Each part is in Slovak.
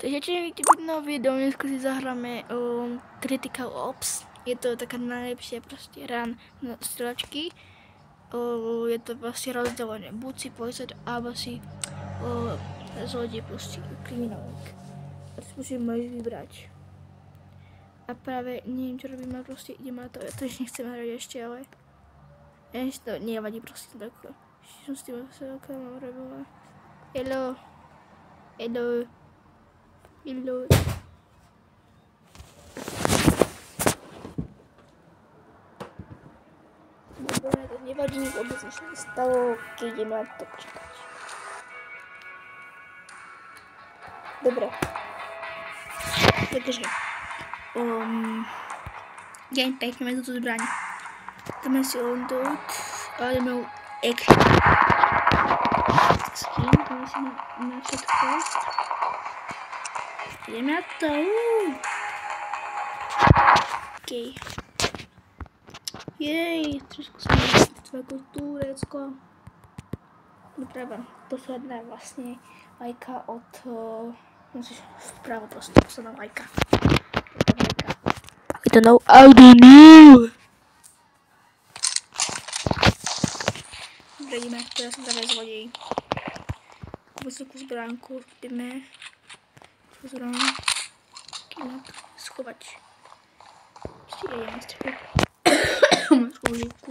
Takže čím vidno video, dneska si zahráme Critical Ops. Je to taká najlepšia proste run na střelačky. Je to vlastne rozdelené, buď si policajt, alebo si zlodej, proste kriminálnik. A si môžeš vybrať. A práve neviem, čo robím, ale proste idem na to. Ja to ešte nechcem hrať ešte, ale ešte to nevadí proste tak. Ešte som s tým veľká mám robila. Hello. Hello. Hello. Dobre, to nevadí, vôbec nič nestalo, keď idem na to počkať. Dobre. Takže gameplay, máme túto zbraň. Dáme si loadout, ale dáme action. Skin, dáme si na všetko. Ideme na to. Okej. Jej, trošku som ako Turecko. Doprava, posledná vlastne lajka od... musíš vpravo proste, posledná lajka. I don't know. Dobre, ideme, teraz som dávaj zlodej. Vysokú zbránku, ideme. Pozorám. Kým schovať. Ešte ideme strechu. Mám skúživku.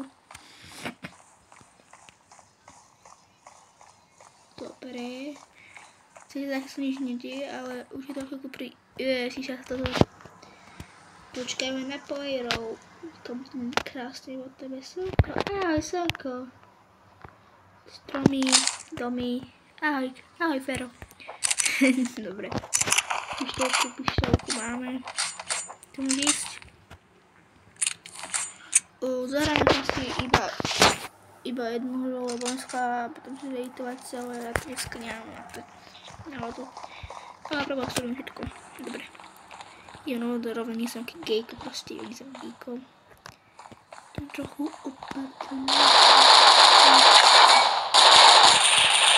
Dobre. Sice tak sa nič nedieje, ale už je to chvíľku pri... si sa to... Počkajme na playerov. To bude krásne od tebe. Slnko. Ahoj, slnko. Stromy, domy. Ahoj, ahoj, Fero. Dobre. Pištolku máme. Tu môže ísť. Zahráme vlastne iba jednu hru, lebo dneska potom si zeditovať celé a dneska nemáme náladu. Ale probám s tým všetko. Dobre. No, rovne nie som gejko, proste nie som gejko. Tam trochu opatrný.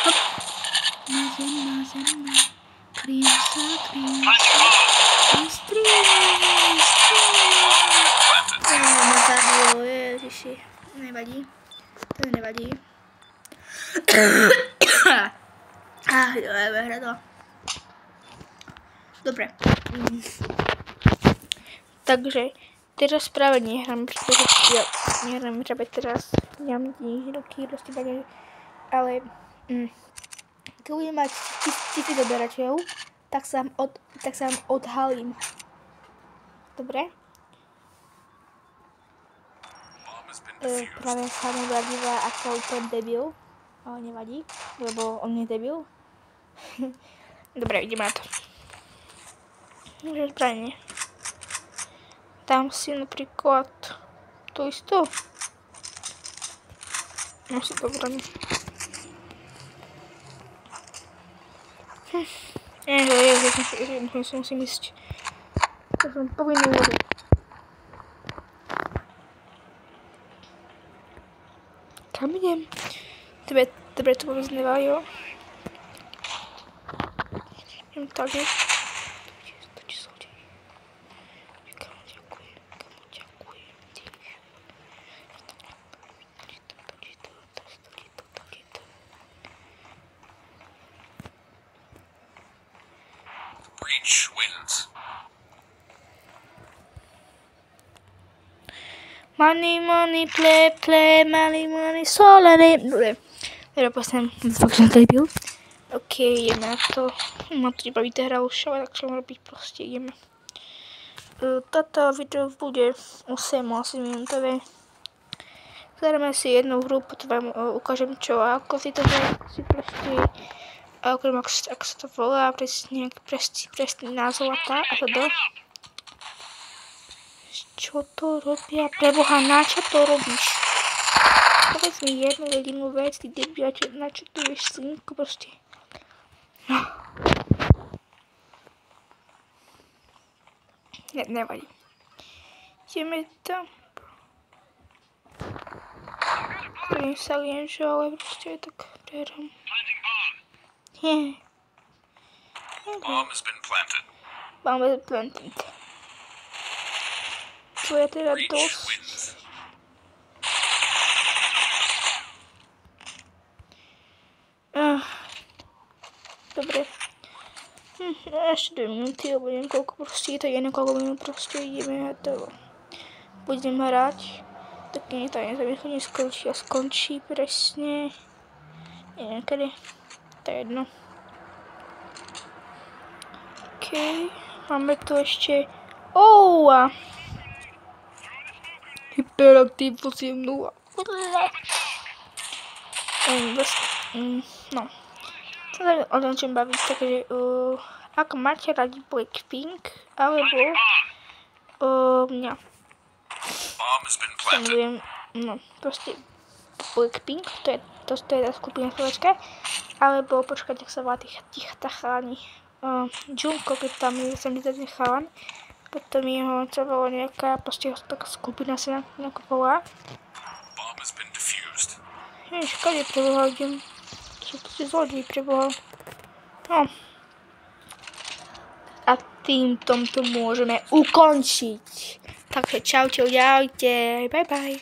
Hop. Na zem. Kryjem sa. Strieľaj. Ma zabilo, ježiši. Nevadí. To nevadí. Dobre, to. Dobre. Takže teraz práve nehrám, pretože ja nehrám práve teraz. Nemám nič roky, roztýbane. Ale keď budem mať 1000 doberateľov, tak sa vám odhalím. Dobre? Práve sa mi vadíva ako úplne debil. Ale nevadí, lebo on je debil. Dobre, ideme na to. Zbranie. Dám si napríklad to isto. No si to zbraň. Musím si ísť. To som povinný urobiť. Kam idem? Tebe to vôbec nevadí, jo? Idem tak, ne? Breach wins. Money, play, money, solary. Dobre. Teraz posledám, fakt som to debil. Okej, ideme na to. Mám to iba vyhral už, ale tak čo mám robiť, proste ideme. Toto video bude 8 minútové. Zahráme si jednu hru, potom vám ukážem čo a ako si to si proste... A okrem ak sa to volá, presne názov a to. Čo to robia? Preboha, na čo to robíš? Povedz mi jednu jedinú vec, ty debila, na čo tu vieš slinku proste. No. Nevadí. Ideme tam. Ktorým sa lienžu, ale proste tak prehrám. Bomb has been planted. Máme planted. To je teda Breach dosť. wins. Dobre. Ešte 2 minúty, alebo neviem koľko proste, tak jedno koľko minút proste ideme a to budem hrať. Tak nie, to nezamýšľanie skončí presne. Neviem kedy. To je jedno. OK. Máme tu ešte... Hyperaktiv 0. No. Chcem sa o tom čom baviť, takže ak máte radi Blackpink, alebo mňa. Bomb has been planted. Samozrejme, no, proste Blackpink, to je tá skupina slovenská, alebo počkať, ak sa volá tých chalani. Jungkook, keď tam je, sa mi zdá ten chalan, potom jeho, čo bolo nejaká, proste taká skupina sa nejako volá. Bomb has been defused. Škoda, preboha, idem. Sú to si zlodí, preboha. No. A týmto to môžeme ukončiť. Takže čaute, bye bye.